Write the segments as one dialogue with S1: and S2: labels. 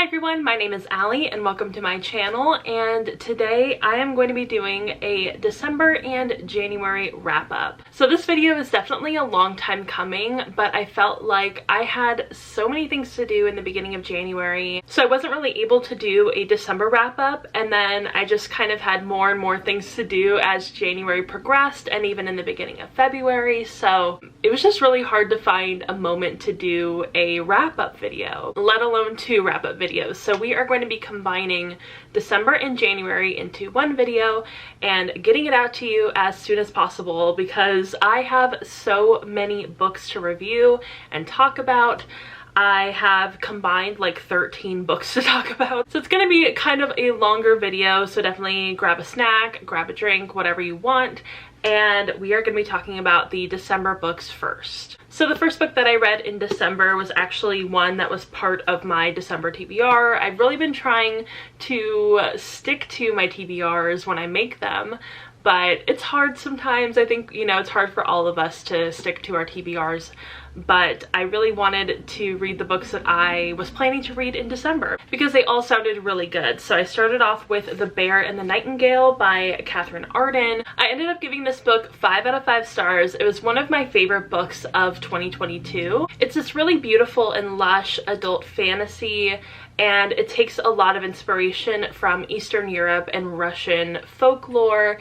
S1: Hi everyone, my name is Allie and welcome to my channel, and today I am going to be doing a December and January wrap-up. So this video is definitely a long time coming, but I felt like I had so many things to do in the beginning of January, so I wasn't really able to do a December wrap-up, and then I just kind of had more and more things to do as January progressed and even in the beginning of February, so it was just really hard to find a moment to do a wrap-up video, let alone two wrap-up videos. So we are going to be combining December and January into one video and getting it out to you as soon as possible because I have so many books to review and talk about. I have combined like 13 books to talk about. So it's going to be kind of a longer video, so definitely grab a snack, grab a drink, whatever you want. And we are going to be talking about the December books first. So the first book that I read in December was actually one that was part of my December TBR. I've really been trying to stick to my TBRs when I make them, but it's hard sometimes. I think, you know, it's hard for all of us to stick to our TBRs, but I really wanted to read the books that I was planning to read in December because they all sounded really good. So I started off with The Bear and the Nightingale by Catherine Arden. I ended up giving this book 5 out of 5 stars. It was one of my favorite books of 2022. It's this really beautiful and lush adult fantasy, and it takes a lot of inspiration from Eastern Europe and Russian folklore,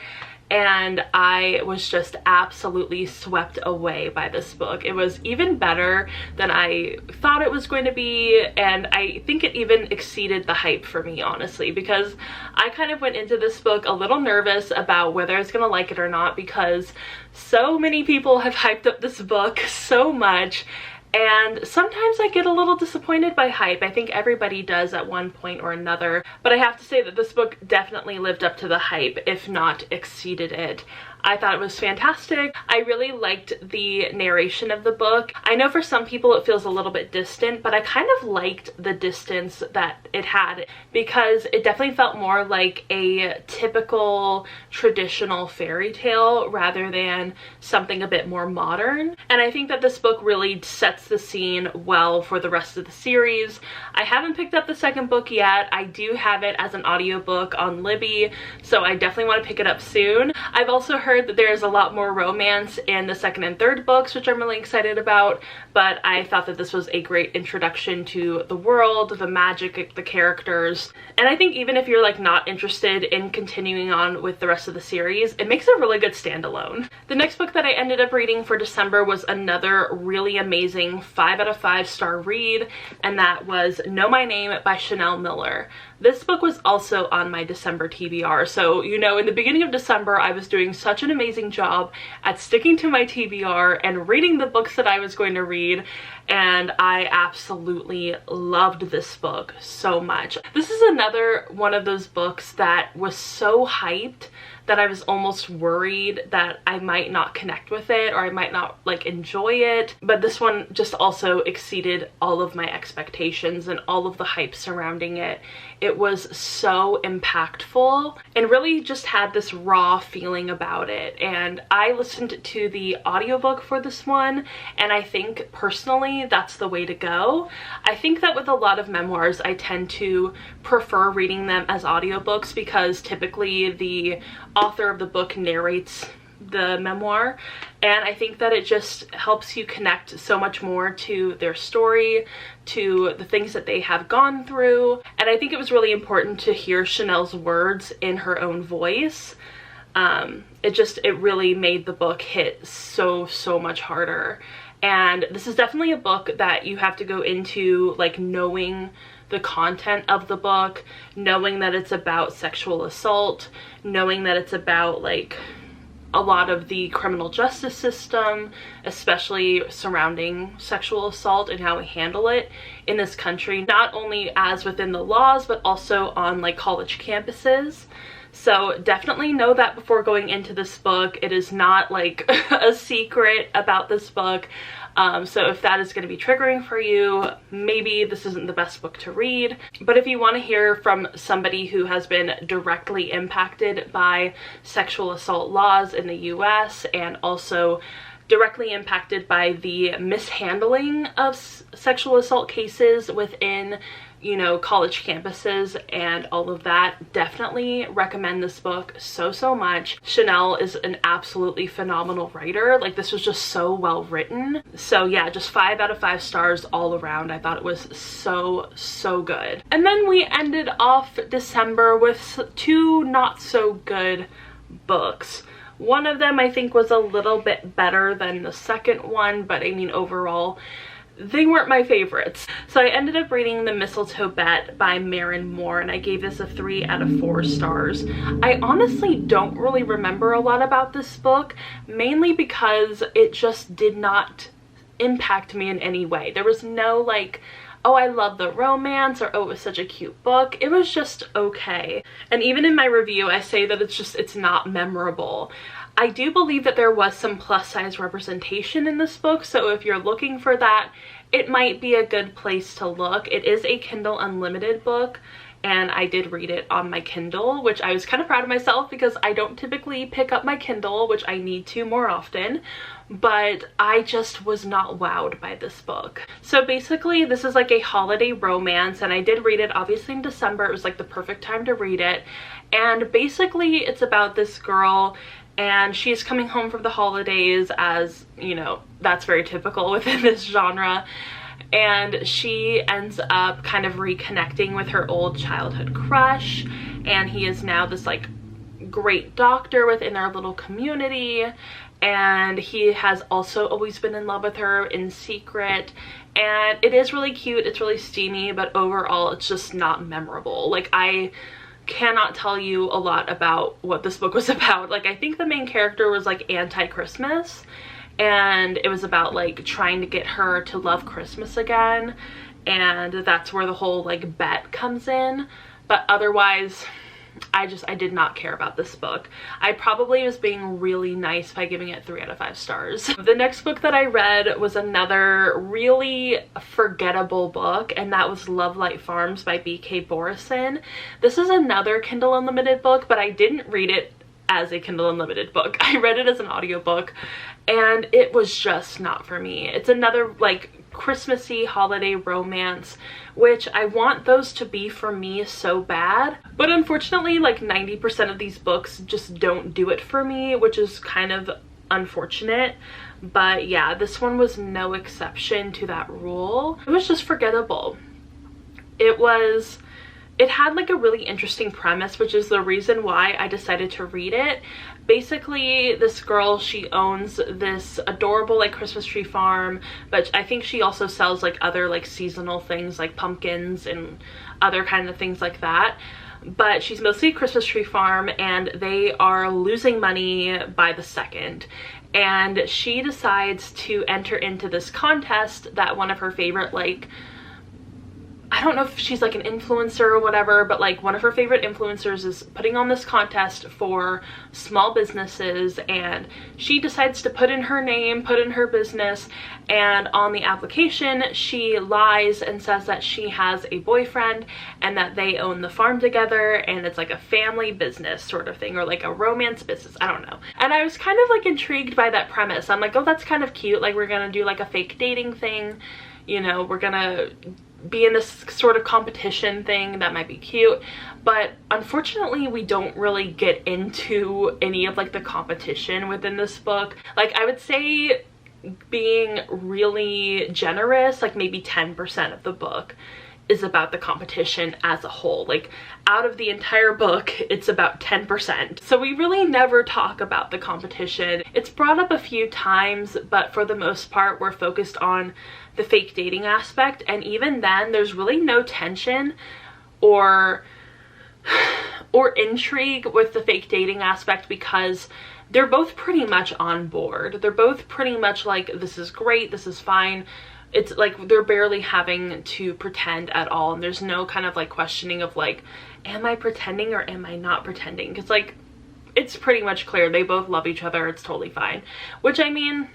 S1: and I was just absolutely swept away by this book. It was even better than I thought it was going to be, and I think it even exceeded the hype for me, honestly, because I kind of went into this book a little nervous about whether I was gonna like it or not because so many people have hyped up this book so much. And sometimes I get a little disappointed by hype. I think everybody does at one point or another. But I have to say that this book definitely lived up to the hype, if not exceeded it. I thought it was fantastic. I really liked the narration of the book. I know for some people it feels a little bit distant, but I kind of liked the distance that it had because it definitely felt more like a typical traditional fairy tale rather than something a bit more modern. And I think that this book really sets the scene well for the rest of the series. I haven't picked up the second book yet. I do have it as an audiobook on Libby, so I definitely want to pick it up soon. I've also heard that there's a lot more romance in the second and third books, which I'm really excited about, but I thought that this was a great introduction to the world, the magic, the characters, and I think even if you're like not interested in continuing on with the rest of the series, it makes a really good standalone. The next book that I ended up reading for December was another really amazing 5 out of 5 star read, and that was Know My Name by Chanel Miller. This book was also on my December TBR, so you know, in the beginning of December I was doing such an amazing job at sticking to my TBR and reading the books that I was going to read, and I absolutely loved this book so much. This is another one of those books that was so hyped that I was almost worried that I might not connect with it or I might not like enjoy it, but this one just also exceeded all of my expectations and all of the hype surrounding it. It was so impactful and really just had this raw feeling about it, and I listened to the audiobook for this one, and I think personally that's the way to go. I think that with a lot of memoirs I tend to prefer reading them as audiobooks because typically the author of the book narrates the memoir, and I think that it just helps you connect so much more to their story, to the things that they have gone through, and I think it was really important to hear Chanel's words in her own voice. It really made the book hit so much harder, and this is definitely a book that you have to go into like knowing the content of the book, knowing that it's about sexual assault, knowing that it's about like a lot of the criminal justice system, especially surrounding sexual assault and how we handle it in this country, not only as within the laws, but also on like college campuses. So definitely know that before going into this book. It is not like a secret about this book. So if that is going to be triggering for you, maybe this isn't the best book to read. But if you want to hear from somebody who has been directly impacted by sexual assault laws in the US and also directly impacted by the mishandling of sexual assault cases within you know, college campuses and all of that. Definitely recommend this book so much. Chanel is an absolutely phenomenal writer. Like, this was just so well written. So yeah, just 5 out of 5 stars all around. I thought it was so good. And then we ended off December with 2 not so good books. One of them I think was a little bit better than the second one, but I mean overall they weren't my favorites. So I ended up reading The Mistletoe Bat by Maren Moore, and I gave this a 3 out of 4 stars. I honestly don't really remember a lot about this book, mainly because it just did not impact me in any way. There was no like, oh, I love the romance, or oh, it was such a cute book. It was just okay. And even in my review, I say that it's not memorable. I do believe that there was some plus size representation in this book, so if you're looking for that, it might be a good place to look. It is a Kindle Unlimited book, and I did read it on my Kindle, which I was kind of proud of myself because I don't typically pick up my Kindle, which I need to more often, but I just was not wowed by this book. So basically this is like a holiday romance, and I did read it obviously in December. It was like the perfect time to read it, and basically it's about this girl, and she's coming home from the holidays, as you know, that's very typical within this genre, and she ends up kind of reconnecting with her old childhood crush, and he is now this like great doctor within their little community, and he has also always been in love with her in secret, and it is really cute, it's really steamy, but overall it's just not memorable. Like, I cannot tell you a lot about what this book was about. Like, I think the main character was like anti-Christmas, and it was about like trying to get her to love Christmas again, and that's where the whole like bet comes in. But otherwise I did not care about this book. I probably was being really nice by giving it 3 out of 5 stars. The next book that I read was another really forgettable book, and that was Love Light Farms by B.K. Borison. This is another Kindle Unlimited book, but I didn't read it as a Kindle Unlimited book. I read it as an audiobook, and it was just not for me. It's another like Christmassy holiday romance, which I want those to be for me so bad, but unfortunately like 90% of these books just don't do it for me, which is kind of unfortunate. But yeah, this one was no exception to that rule. It was just forgettable. It had like a really interesting premise, which is the reason why I decided to read it. Basically, this girl, she owns this adorable like Christmas tree farm, but I think she also sells like other like seasonal things like pumpkins and other kind of things like that. But she's mostly a Christmas tree farm, and they are losing money by the second. And she decides to enter into this contest that one of her favorite, like, I don't know if she's like an influencer or whatever, but like one of her favorite influencers is putting on this contest for small businesses, and she decides to put in her name, put in her business, and on the application she lies and says that she has a boyfriend and that they own the farm together, and it's like a family business sort of thing, or like a romance business, I don't know. And I was kind of like intrigued by that premise. I'm like, oh, that's kind of cute, like we're gonna do like a fake dating thing, you know, we're gonna be in this sort of competition thing, that might be cute. But unfortunately we don't really get into any of like the competition within this book. Like, I would say being really generous, like maybe 10% of the book is about the competition as a whole. Like, out of the entire book, it's about 10%. So we really never talk about the competition. It's brought up a few times, but for the most part we're focused on the fake dating aspect, and even then there's really no tension or intrigue with the fake dating aspect, because they're both pretty much on board. They're both pretty much like, this is great, this is fine. It's like they're barely having to pretend at all, and there's no kind of like questioning of like, am I pretending or am I not pretending? Because like, it's pretty much clear they both love each other, it's totally fine. Which, I mean,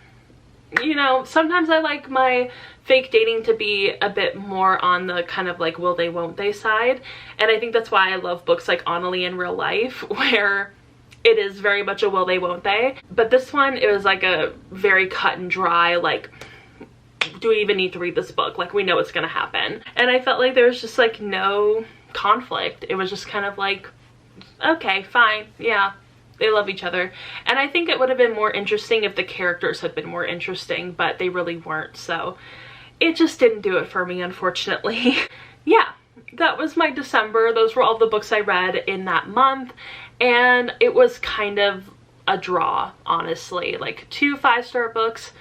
S1: you know, sometimes I like my fake dating to be a bit more on the kind of like will they won't they side, and I think that's why I love books like Honestly in Real Life, where it is very much a will they won't they. But this one, it was like a very cut and dry, like do we even need to read this book? Like, we know what's gonna happen. And I felt like there was just like no conflict. It was just kind of like, okay, fine, yeah, they love each other. And I think it would have been more interesting if the characters had been more interesting, but they really weren't, so it just didn't do it for me, unfortunately. Yeah, that was my December. Those were all the books I read in that month, and it was kind of a draw, honestly. Like 2 5-star books,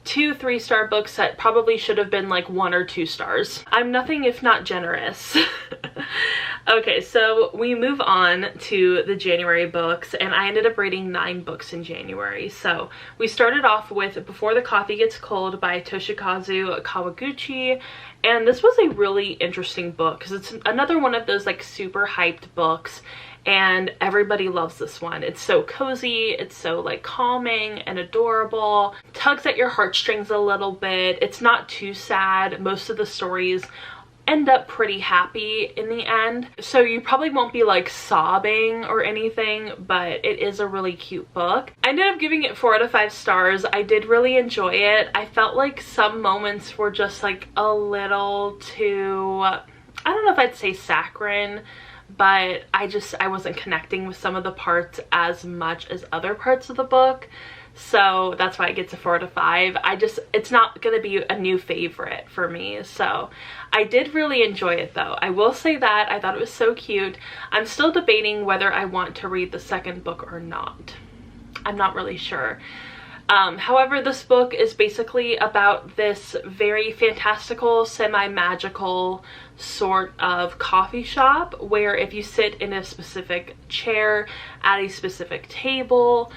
S1: 2 3-star books that probably should have been like 1 or 2 stars. I'm nothing if not generous. Okay, so we move on to the January books, and I ended up reading 9 books in January. So we started off with Before the Coffee Gets Cold by Toshikazu Kawaguchi, and this was a really interesting book because it's another one of those like super hyped books, and everybody loves this one. It's so cozy, it's so like calming and adorable, tugs at your heartstrings a little bit. It's not too sad. Most of the stories end up pretty happy in the end, so you probably won't be like sobbing or anything, but it is a really cute book. I ended up giving it 4 out of 5 stars. I did really enjoy it. I felt like some moments were just like a little too, I don't know if I'd say saccharine, but I wasn't connecting with some of the parts as much as other parts of the book. So that's why it gets a 4 out of 5. It's not gonna be a new favorite for me. So I did really enjoy it though. I will say that. I thought it was so cute. I'm still debating whether I want to read the second book or not. I'm not really sure. However, this book is basically about this very fantastical, semi-magical sort of coffee shop where if you sit in a specific chair at a specific table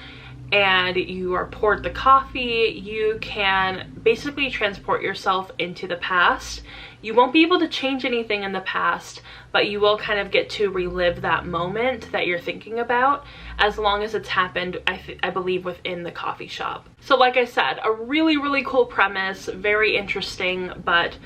S1: and you are poured the coffee, you can basically transport yourself into the past. You won't be able to change anything in the past, but you will kind of get to relive that moment that you're thinking about, as long as it's happened, I believe, within the coffee shop. So like I said, a really, really cool premise, very interesting, but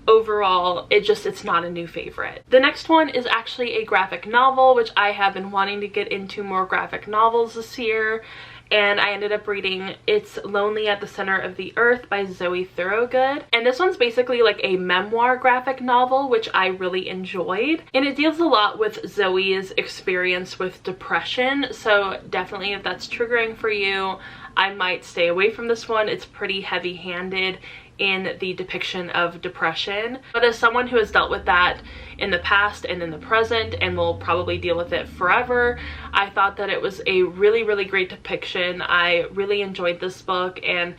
S1: overall, it's not a new favorite. The next one is actually a graphic novel, which I have been wanting to get into more graphic novels this year, and I ended up reading It's Lonely at the Center of the Earth by Zoe Thorogood. And this one's basically like a memoir graphic novel, which I really enjoyed. And it deals a lot with Zoe's experience with depression, so definitely if that's triggering for you, I might stay away from this one. It's pretty heavy-handed in the depiction of depression, but as someone who has dealt with that in the past and in the present and will probably deal with it forever, I thought that it was a really, really great depiction. I really enjoyed this book, and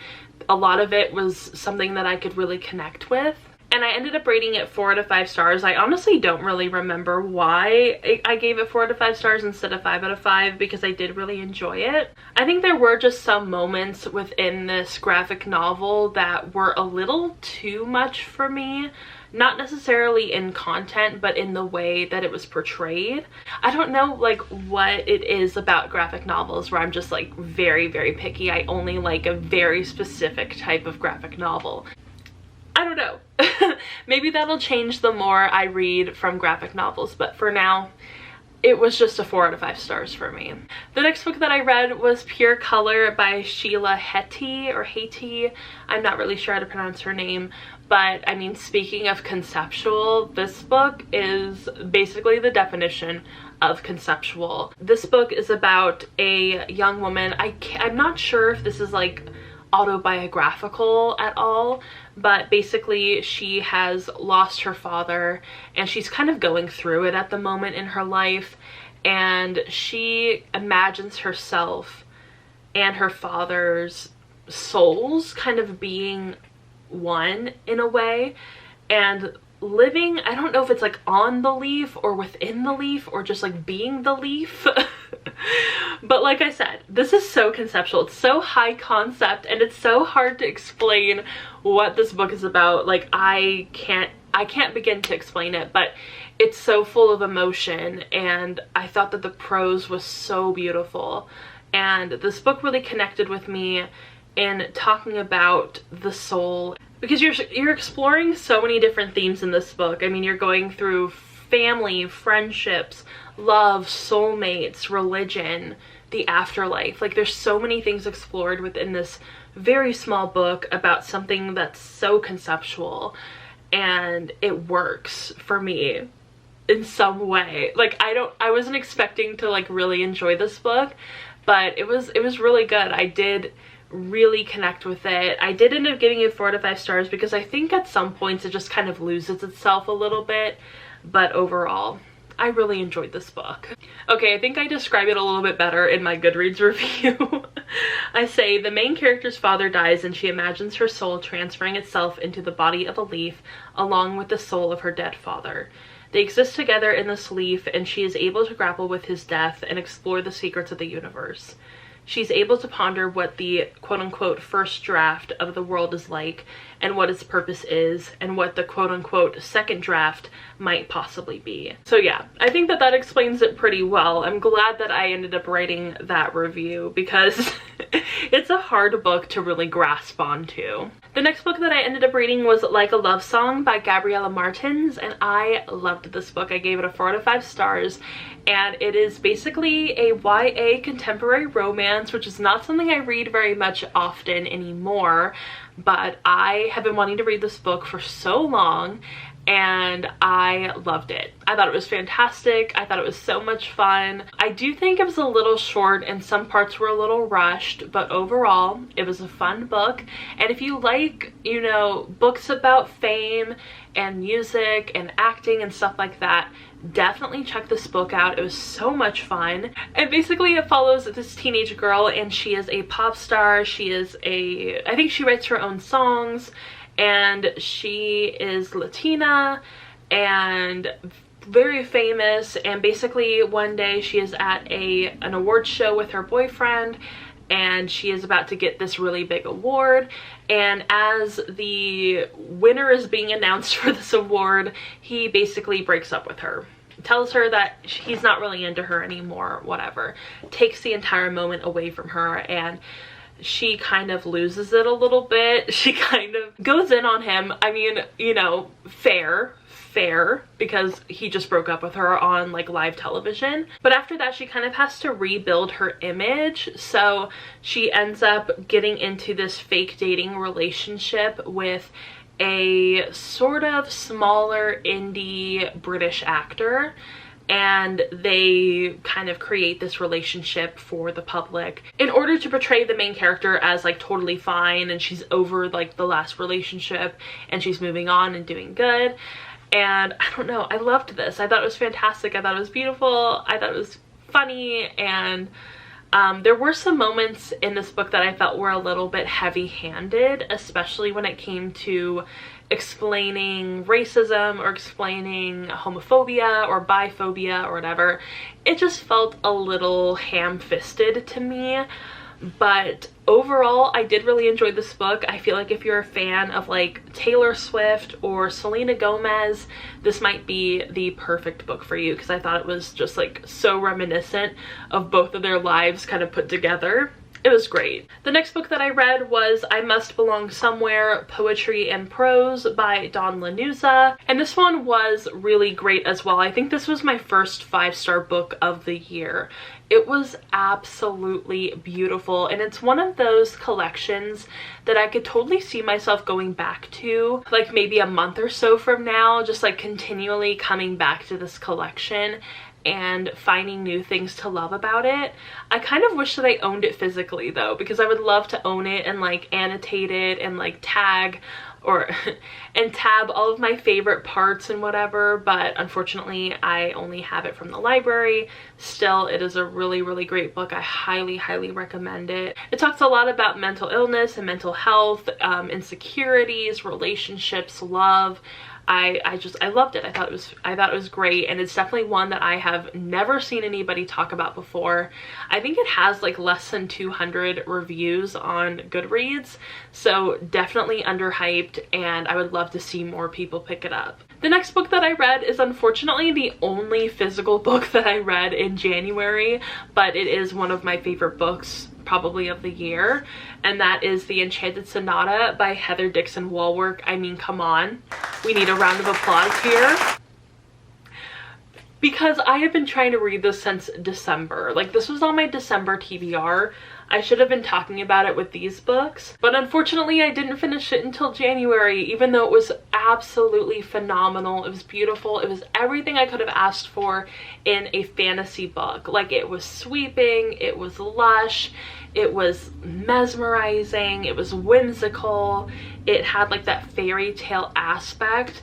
S1: a lot of it was something that I could really connect with. And I ended up rating it 4 out of 5 stars. I honestly don't really remember why I gave it 4 out of 5 stars instead of 5 out of 5, because I did really enjoy it. I think there were just some moments within this graphic novel that were a little too much for me. Not necessarily in content, but in the way that it was portrayed. I don't know like what it is about graphic novels where I'm just like very, very picky. I only like a very specific type of graphic novel. I don't know. Maybe that'll change the more I read from graphic novels, but for now, it was just a 4 out of 5 stars for me. The next book that I read was Pure Color by Sheila Heti, or Haiti. I'm not really sure how to pronounce her name, but I mean, speaking of conceptual, this book is basically the definition of conceptual. This book is about a young woman. I'm not sure if this is like autobiographical at all, but basically she has lost her father and she's kind of going through it at the moment in her life, and she imagines herself and her father's souls kind of being one in a way, and living, I don't know if it's like on the leaf or within the leaf or just like being the leaf. But like I said, this is so conceptual, it's so high concept, and it's so hard to explain what this book is about. Like I can't begin to explain it, but it's so full of emotion, and I thought that the prose was so beautiful, and this book really connected with me in talking about the soul, because you're exploring so many different themes in this book. I mean, you're going through family, friendships, love, soulmates, religion, the afterlife. Like there's so many things explored within this very small book about something that's so conceptual, and it works for me in some way. Like, I wasn't expecting to like really enjoy this book, but it was really good. I did really connect with it. I did end up giving it 4 to 5 stars because I think at some points it just kind of loses itself a little bit, but overall I really enjoyed this book. Okay, I think I describe it a little bit better in my Goodreads review. I say, the main character's father dies and she imagines her soul transferring itself into the body of a leaf along with the soul of her dead father. They exist together in this leaf, and she is able to grapple with his death and explore the secrets of the universe. She's able to ponder what the quote-unquote first draft of the world is like, and what its purpose is, and what the quote-unquote second draft might possibly be. So yeah, I think that explains it pretty well. I'm glad that I ended up writing that review because it's a hard book to really grasp onto. The next book that I ended up reading was Like a Love Song by Gabriella Martins, and I loved this book. I gave it a 4 to 5 stars, and it is basically a YA contemporary romance, which is not something I read very much often anymore, but I have been wanting to read this book for so long, and I loved it. I thought it was fantastic. I thought it was so much fun. I do think it was a little short and some parts were a little rushed, but overall it was a fun book. And if you like, you know, books about fame and music and acting and stuff like that, definitely check this book out. It was so much fun. And basically it follows this teenage girl, and she is a pop star. She is I think she writes her own songs, and she is Latina and very famous. And basically one day she is at an award show with her boyfriend, and she is about to get this really big award, and as the winner is being announced for this award, he basically breaks up with her, tells her that he's not really into her anymore, whatever, takes the entire moment away from her, and she kind of loses it a little bit. She kind of goes in on him. I mean, you know, fair, because he just broke up with her on like live television. But after that, she kind of has to rebuild her image. So she ends up getting into this fake dating relationship with a sort of smaller indie British actor, and they kind of create this relationship for the public in order to portray the main character as like totally fine, and she's over like the last relationship and she's moving on and doing good. And I don't know, I loved this. I thought it was fantastic. I thought it was beautiful. I thought it was funny, and there were some moments in this book that I felt were a little bit heavy-handed, especially when it came to explaining racism or explaining homophobia or biphobia or whatever. It just felt a little ham-fisted to me. But overall, I did really enjoy this book. I feel like if you're a fan of like Taylor Swift or Selena Gomez, this might be the perfect book for you, because I thought it was just like so reminiscent of both of their lives kind of put together. It was great. The next book that I read was I Must Belong Somewhere, Poetry and Prose by Dawn Lanuza. And this one was really great as well. I think this was my first 5-star book of the year. It was absolutely beautiful, and it's one of those collections that I could totally see myself going back to like maybe a month or so from now, just like continually coming back to this collection and finding new things to love about it. I kind of wish that I owned it physically though, because I would love to own it and like annotate it and like tag and tab all of my favorite parts and whatever, but unfortunately I only have it from the library. Still, it is a really, really great book. I highly, highly recommend it. It talks a lot about mental illness and mental health, insecurities, relationships, love. I loved it. I thought it was great, and it's definitely one that I have never seen anybody talk about before. I think it has like less than 200 reviews on Goodreads, so definitely underhyped, and I would love to see more people pick it up. The next book that I read is unfortunately the only physical book that I read in January, but it is one of my favorite books probably of the year, and that is The Enchanted Sonata by Heather Dixon Walwork. I mean, come on, we need a round of applause here, because I have been trying to read this since December. Like, this was on my December TBR. I should have been talking about it with these books, but unfortunately I didn't finish it until January, even though it was absolutely phenomenal. It was beautiful. It was everything I could have asked for in a fantasy book. Like, it was sweeping, it was lush, it was mesmerizing, it was whimsical, it had like that fairy tale aspect.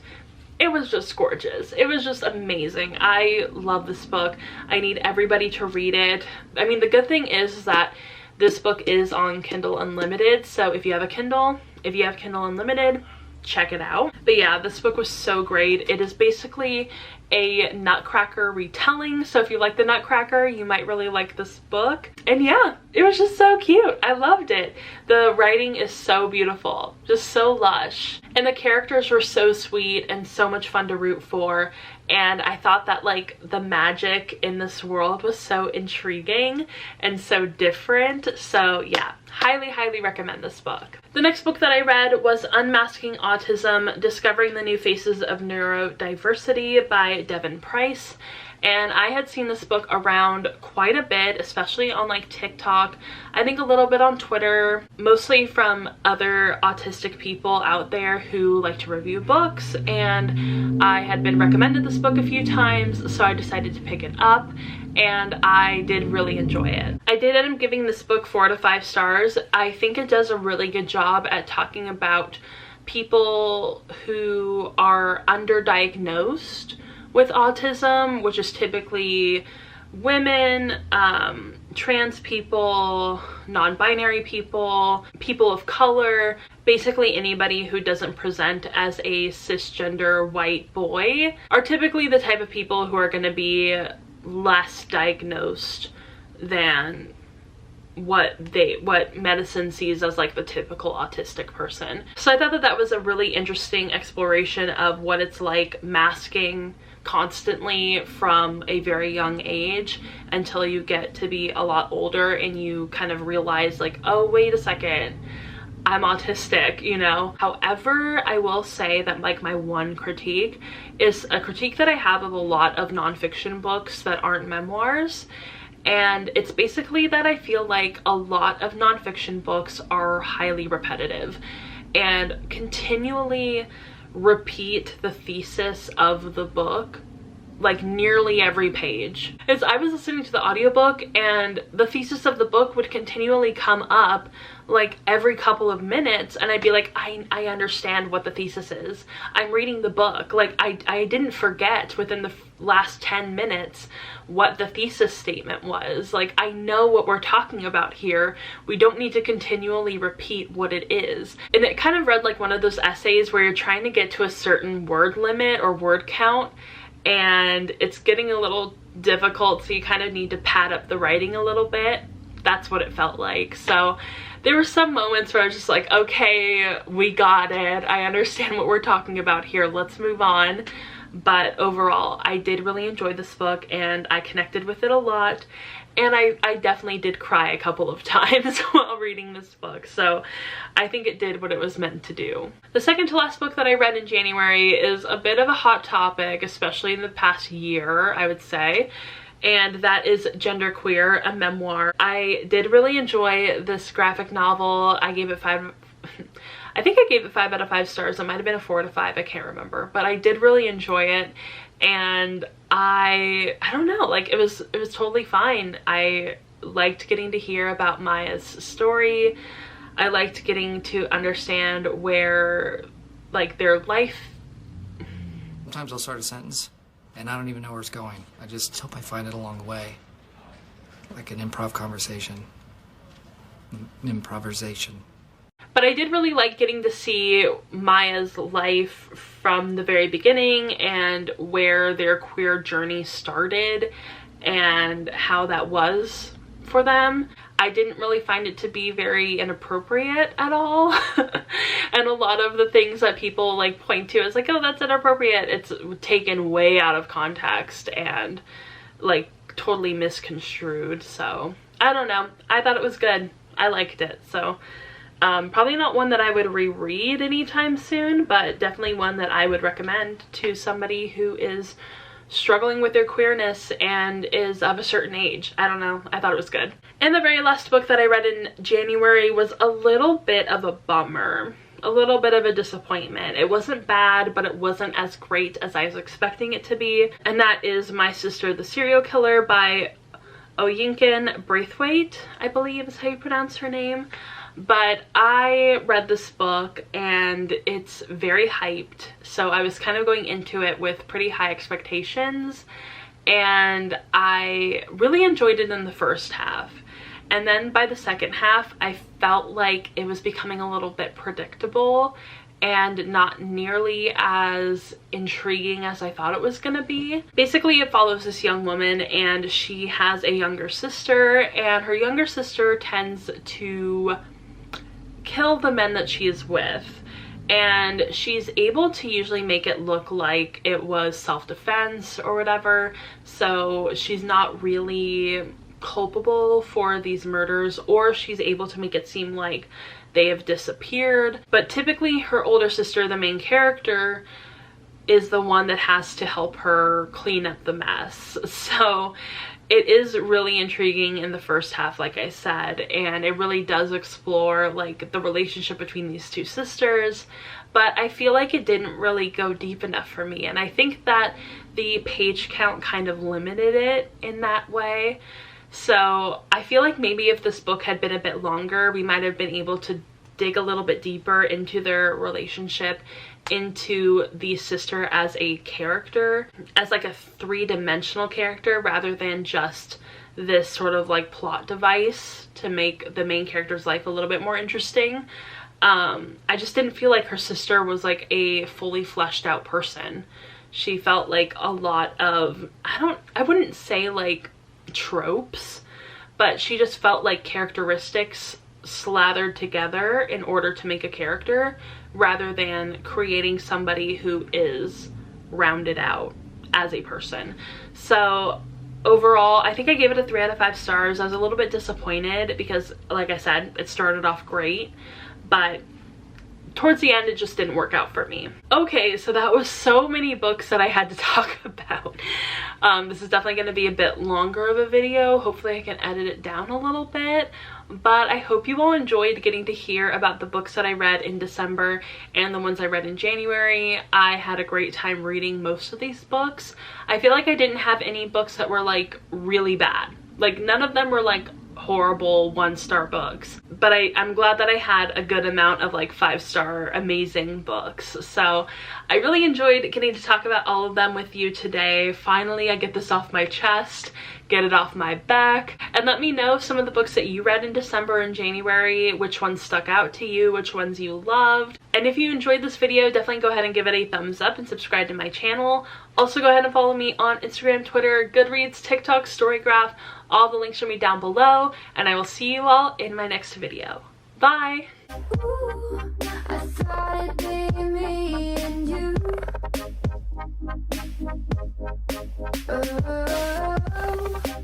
S1: It was just gorgeous. It was just amazing. I love this book. I need everybody to read it. I mean, the good thing is that this book is on Kindle Unlimited, so if you have Kindle Unlimited, check it out. But yeah, this book was so great. It is basically a Nutcracker retelling, so if you like the Nutcracker, you might really like this book. And yeah, it was just so cute. I loved it. The writing is so beautiful, just so lush, and the characters were so sweet and so much fun to root for. And I thought that like the magic in this world was so intriguing and so different. So yeah, highly recommend this book. The next book that I read was Unmasking Autism, Discovering the New Faces of Neurodiversity by Devin Price. And I had seen this book around quite a bit, especially on like TikTok, I think a little bit on Twitter, mostly from other autistic people out there who like to review books. And I had been recommended this book a few times, so I decided to pick it up, and I did really enjoy it. I did end up giving this book 4 to 5 stars. I think it does a really good job at talking about people who are underdiagnosed with autism, which is typically women, trans people, non-binary people, people of color, basically anybody who doesn't present as a cisgender white boy are typically the type of people who are going to be less diagnosed than what medicine sees as like the typical autistic person. So I thought that that was a really interesting exploration of what it's like masking constantly from a very young age until you get to be a lot older and you kind of realize like, oh, wait a second, I'm autistic, you know? However, I will say that like my one critique is a critique that I have of a lot of nonfiction books that aren't memoirs. And it's basically that I feel like a lot of nonfiction books are highly repetitive and continually repeat the thesis of the book like nearly every page. As I was listening to the audiobook, and the thesis of the book would continually come up like every couple of minutes, and I'd be like, I understand what the thesis is. I'm reading the book. Like I didn't forget within the last 10 minutes what the thesis statement was. Like, I know what we're talking about here. We don't need to continually repeat what it is. And it kind of read like one of those essays where you're trying to get to a certain word limit or word count, and it's getting a little difficult, so you kind of need to pad up the writing a little bit. That's what it felt like. So there were some moments where I was just like, okay, we got it. I understand what we're talking about here. Let's move on. But overall, I did really enjoy this book, and I connected with it a lot. And I definitely did cry a couple of times while reading this book. So I think it did what it was meant to do. The second to last book that I read in January is a bit of a hot topic, especially in the past year, I would say. And that is Genderqueer, a memoir. I did really enjoy this graphic novel. I gave it 5 out of 5 stars. It might have been a 4 to 5, I can't remember. But I did really enjoy it. And I don't know, like it was totally fine. I liked getting to hear about Maya's story. I liked getting to understand where like their life.
S2: Sometimes I'll start a sentence and I don't even know where it's going. I just hope I find it along the way. Like an improv conversation. Improvisation.
S1: But I did really like getting to see Maya's life from the very beginning and where their queer journey started and how that was for them. I didn't really find it to be very inappropriate at all. And a lot of the things that people like point to is like, oh, that's inappropriate. It's taken way out of context and like totally misconstrued. So I don't know. I thought it was good. I liked it. So probably not one that I would reread anytime soon, but definitely one that I would recommend to somebody who is struggling with their queerness and is of a certain age. I don't know, I thought it was good. And the very last book that I read in January was a little bit of a bummer. A little bit of a disappointment. It wasn't bad, but it wasn't as great as I was expecting it to be. And that is My Sister the Serial Killer by Oyinkan Braithwaite, I believe is how you pronounce her name. But I read this book and it's very hyped. So I was kind of going into it with pretty high expectations. And I really enjoyed it in the first half. And then by the second half, I felt like it was becoming a little bit predictable and not nearly as intriguing as I thought it was gonna be. Basically, it follows this young woman and she has a younger sister, and her younger sister tends to kill the men that she is with. And she's able to usually make it look like it was self-defense or whatever, so she's not really culpable for these murders, or she's able to make it seem like they have disappeared. But typically her older sister, the main character, is the one that has to help her clean up the mess. So it is really intriguing in the first half, like I said, and it really does explore like the relationship between these two sisters, but I feel like it didn't really go deep enough for me, and I think that the page count kind of limited it in that way. So I feel like maybe if this book had been a bit longer, we might have been able to dig a little bit deeper into their relationship, into the sister as a character, as like a three-dimensional character, rather than just this sort of like plot device to make the main character's life a little bit more interesting. I just didn't feel like her sister was like a fully fleshed out person. She felt like a lot of, I wouldn't say like tropes, but she just felt like characteristics slathered together in order to make a character, rather than creating somebody who is rounded out as a person. So overall, I think I gave it a 3 out of 5 stars. I was a little bit disappointed because, like I said, it started off great, but towards the end it just didn't work out for me. Okay, so that was so many books that I had to talk about. This is definitely going to be a bit longer of a video. Hopefully I can edit it down a little bit, but I hope you all enjoyed getting to hear about the books that I read in December and the ones I read in January. I had a great time reading most of these books. I feel like I didn't have any books that were like really bad. Like none of them were like horrible 1-star books, but I'm glad that I had a good amount of like 5-star amazing books. So I really enjoyed getting to talk about all of them with you today. Finally, I get this off my chest, get it off my back, and let me know some of the books that you read in December and January, which ones stuck out to you, which ones you loved. And if you enjoyed this video, definitely go ahead and give it a thumbs up and subscribe to my channel. Also go ahead and follow me on Instagram, Twitter, Goodreads, TikTok, Storygraph. All the links will be down below, and I will see you all in my next video. Bye!
S3: Ooh, I thought it'd be me and you. Oh.